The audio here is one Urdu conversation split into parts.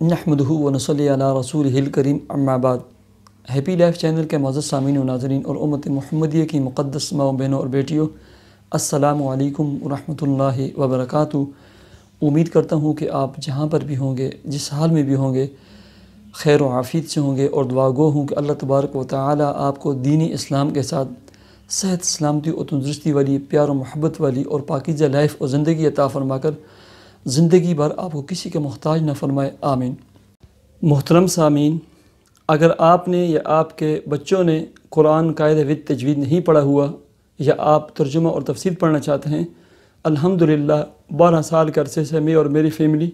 نحمدہ و نصلی علی رسولہ الکریم اما بعد۔ ہیپی لائف چینل کے معزز سامعین و ناظرین اور امت محمدیہ کی مقدس ماؤں بہنوں اور بیٹیوں، السلام علیکم ورحمۃ اللہ وبرکاتہ۔ امید کرتا ہوں کہ آپ جہاں پر بھی ہوں گے، جس حال میں بھی ہوں گے، خیر و عافیت سے ہوں گے، اور دعا گو ہوں کہ اللہ تبارک و تعالی آپ کو دین اسلام کے ساتھ صحت، سلامتی اور تندرستی والی، پیار و محبت والی اور پاکیزہ لائف اور زندگی عطا فرما کر زندگی بھر آپ کو کسی کے محتاج نہ فرمائے، آمین۔ محترم سامعین، اگر آپ نے یا آپ کے بچوں نے قرآن قاعدہ و تجوید نہیں پڑھا ہوا، یا آپ ترجمہ اور تفسیر پڑھنا چاہتے ہیں، الحمدللہ 12 سال کے عرصے سے میں اور میری فیملی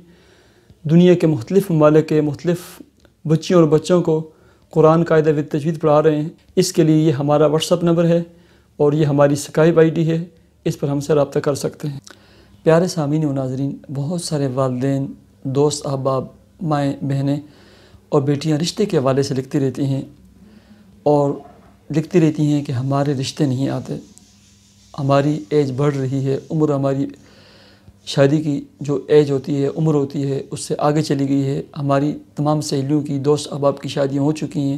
دنیا کے مختلف ممالک کے مختلف بچیوں اور بچوں کو قرآن قاعدہ و تجوید پڑھا رہے ہیں۔ اس کے لیے یہ ہمارا واٹس ایپ نمبر ہے اور یہ ہماری اسکائپ آئی ڈی ہے، اس پر ہم سے رابطہ کر سکتے ہیں۔ پیارے سامعین و ناظرین، بہت سارے والدین، دوست، احباب، مائیں، بہنیں اور بیٹیاں رشتے کے حوالے سے لکھتی رہتی ہیں اور لکھتی رہتی ہیں کہ ہمارے رشتے نہیں آتے، ہماری ایج بڑھ رہی ہے، عمر ہماری شادی کی جو ایج ہوتی ہے، عمر ہوتی ہے، اس سے آگے چلی گئی ہے، ہماری تمام سہیلیوں کی، دوست احباب کی شادیاں ہو چکی ہیں،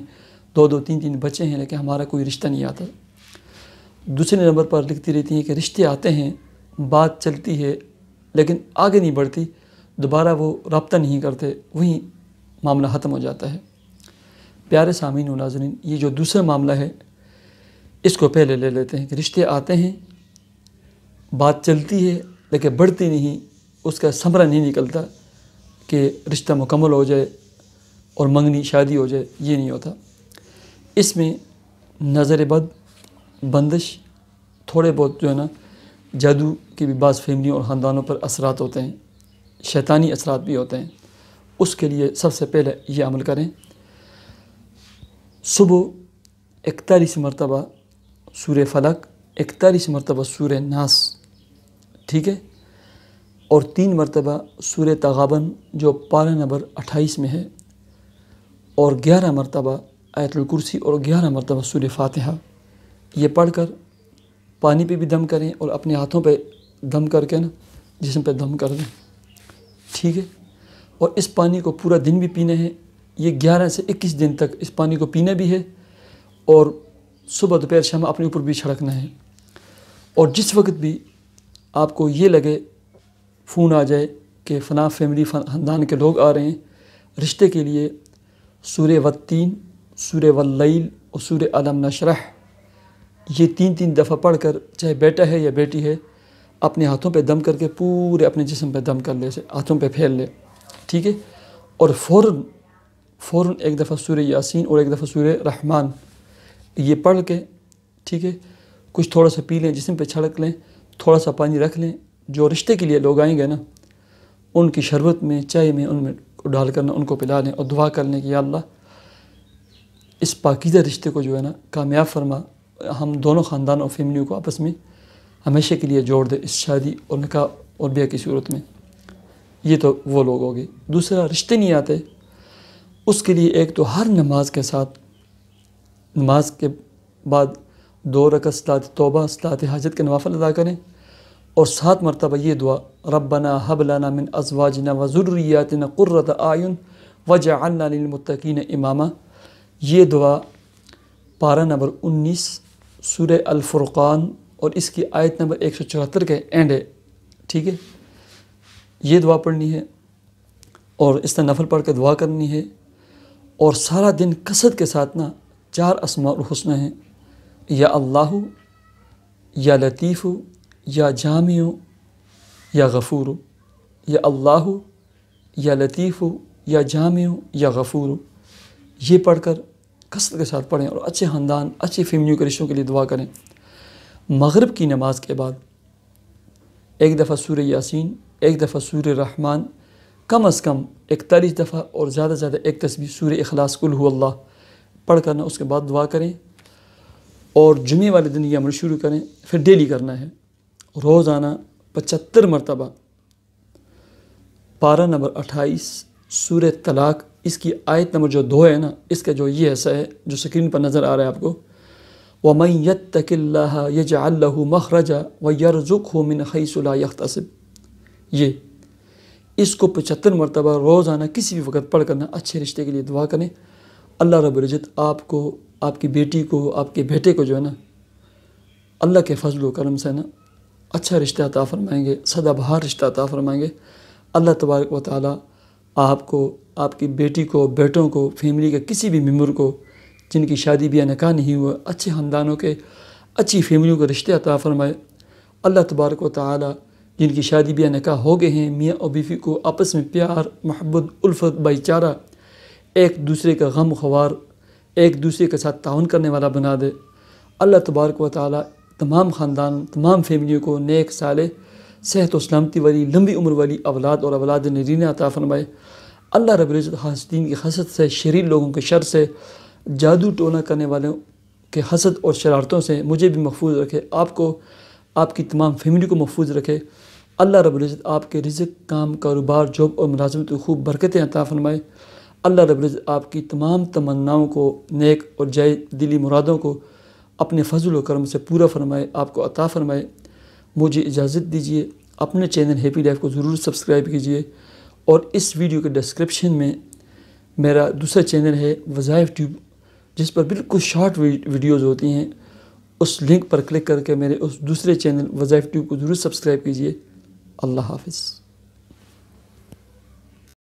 2 3 بچے ہیں، لیکن ہمارا کوئی رشتہ نہیں آتا۔ دوسرے نمبر پر لکھتی رہتی ہیں کہ رشتے آتے ہیں، بات چلتی ہے، لیکن آگے نہیں بڑھتی، دوبارہ وہ رابطہ نہیں کرتے، وہیں معاملہ ختم ہو جاتا ہے۔ پیارے سامعین و ناظرین، یہ جو دوسرا معاملہ ہے، اس کو پہلے لے لیتے ہیں کہ رشتے آتے ہیں، بات چلتی ہے لیکن بڑھتی نہیں، اس کا ثمرہ نہیں نکلتا کہ رشتہ مکمل ہو جائے اور منگنی شادی ہو جائے، یہ نہیں ہوتا۔ اس میں نظر بد، بندش، تھوڑے بہت جو ہے نا جادو کی بھی بعض فیملیوں اور خاندانوں پر اثرات ہوتے ہیں، شیطانی اثرات بھی ہوتے ہیں۔ اس کے لیے سب سے پہلے یہ عمل کریں، صبح 41 مرتبہ سورہ فلق، 41 مرتبہ سورہ ناس، ٹھیک ہے، اور 3 مرتبہ سورہ تغابن جو پارہ نمبر 28 میں ہے، اور 11 مرتبہ آیت الکرسی اور 11 مرتبہ سورہ فاتحہ، یہ پڑھ کر پانی پہ بھی دم کریں اور اپنے ہاتھوں پہ دم کر کے نا جسم پہ دم کر دیں، ٹھیک ہے۔ اور اس پانی کو پورا دن بھی پینا ہے، یہ 11 سے 21 دن تک اس پانی کو پینا بھی ہے، اور صبح دوپہر شام اپنے اوپر بھی چھڑکنا ہے۔ اور جس وقت بھی آپ کو یہ لگے، فون آ جائے کہ فلاں فیملی خاندان کے لوگ آ رہے ہیں رشتے کے لیے، سورہ والتین، سورہ واللیل اور سورہ الم نشرح، یہ 3 دفعہ پڑھ کر، چاہے بیٹا ہے یا بیٹی ہے، اپنے ہاتھوں پہ دم کر کے پورے اپنے جسم پہ دم کر لے، ہاتھوں پہ پھیل لے، ٹھیک ہے۔ اور فوراً ایک دفعہ سورہ یاسین اور ایک دفعہ سورہ رحمان یہ پڑھ کے، ٹھیک ہے، کچھ تھوڑا سا پی لیں، جسم پہ چھڑک لیں، تھوڑا سا پانی رکھ لیں، جو رشتے کے لیے لوگ آئیں گے نا، ان کی شربت میں، چائے میں، ان میں ڈال کر ان کو پلا لیں، اور دعا کر لیں کہ یا اللہ اس پاکیزہ رشتے کو جو ہے نا کامیاب فرما، ہم دونوں خاندان اور فیملیوں کو آپس میں ہمیشہ کے لیے جوڑ دے اس شادی اور نکاح اور بیاہ کی صورت میں۔ یہ تو وہ لوگ ہو گئے۔ دوسرا، رشتے نہیں آتے، اس کے لیے ایک تو ہر نماز کے ساتھ، نماز کے بعد 2 رکعت صلاۃ توبہ، صلاۃ حاجت کے نوافل ادا کریں، اور 7 مرتبہ یہ دعا، ربنا هب لنا من ازواجنا وذریاتنا قرۃ اعین واجعلنا للمتقین اماما، یہ دعا پارہ نمبر 19 سورہ الفرقان اور اس کی آیت نمبر 174 کے اینڈ ہے، ٹھیک ہے، یہ دعا پڑھنی ہے، اور اس طرح نفل پڑھ کے دعا کرنی ہے۔ اور سارا دن کثرت کے ساتھ نا 4 اسماء الحسنی ہیں، یا اللہ، یا لطیف، یا جامع، یا غفور، یا اللہ، یا لطیف، یا جامع، یا غفور، یہ پڑھ کر کثرت کے ساتھ پڑھیں، اور اچھے خاندان، اچھی فیملیوں کے رشتوں کے لیے دعا کریں۔ مغرب کی نماز کے بعد ایک دفعہ سورہ یاسین، ایک دفعہ سورہ رحمان، کم از کم 41 دفعہ، اور زیادہ سے زیادہ ایک تسبیح سورہ اخلاص قل هو اللہ پڑھ کرنا، اس کے بعد دعا کریں، اور جمعے والے دن یہ عمل شروع کریں، پھر ڈیلی کرنا ہے، روزانہ 75 مرتبہ پارہ نمبر 28 سورہ طلاق، اس کی آیت نمبر جو 2 ہے نا، اس کا جو یہ حصہ ہے جو سکرین پر نظر آ رہا ہے آپ کو، وَمَن يَتَّقِ اللَّهَ يَجْعَلْ لَهُ مَخْرَجًا وَيَرْزُقْهُ مِنْ حَيْثُ لَا يَحْتَسِبُ، یہ اس کو 75 مرتبہ روزانہ کسی بھی وقت پڑھ کرنا اچھے رشتے کے لیے دعا کریں۔ اللہ رب العزت آپ کو، آپ کی بیٹی کو، آپ کے بیٹے کو جو ہے نا اللہ کے فضل و کرم سے نا اچھا رشتہ عطا فرمائیں گے، سدا بہار رشتہ عطا فرمائیں گے۔ اللہ تبارک و تعالیٰ آپ کو، آپ کی بیٹی کو، بیٹوں کو، فیملی کے کسی بھی ممبر کو جن کی شادی بیاہ نکاح نہیں ہوا، اچھے خاندانوں کے، اچھی فیملیوں کے رشتے عطا فرمائے۔ اللہ تبارک و تعالیٰ جن کی شادی بیاہ نکاح ہو گئے ہیں، میاں اور بیوی کو آپس میں پیار، محبت، الفت، بھائی چارہ، ایک دوسرے کا غم خوار، ایک دوسرے کے ساتھ تعاون کرنے والا بنا دے۔ اللہ تبارک و تعالیٰ تمام خاندان، تمام فیملیوں کو نیک صالح، صحت و سلامتی والی، لمبی عمر والی اولاد اور اولاد نرینہ عطا فرمائے۔ اللہ رب العزت حاسدین کی حسد سے، شریر لوگوں کے شر سے، جادو ٹونا کرنے والوں کے حسد اور شرارتوں سے مجھے بھی محفوظ رکھے، آپ کو، آپ کی تمام فیملی کو محفوظ رکھے۔ اللہ رب العزت آپ کے رزق، کام، کاروبار، جاب اور ملازمت کو خوب برکتیں عطا فرمائے۔ اللہ رب العزت آپ کی تمام تمناؤں کو، نیک اور جائز دلی مرادوں کو اپنے فضل و کرم سے پورا فرمائے، آپ کو عطا فرمائے۔ مجھے اجازت دیجیے، اپنے چینل ہیپی لائف کو ضرور سبسکرائب کیجیے، اور اس ویڈیو کے ڈسکرپشن میں میرا دوسرا چینل ہے وظائف ٹیوب، جس پر بالکل شارٹ ویڈیوز ہوتی ہیں، اس لنک پر کلک کر کے میرے اس دوسرے چینل وظائف ٹیوب کو ضرور سبسکرائب کیجیے۔ اللہ حافظ۔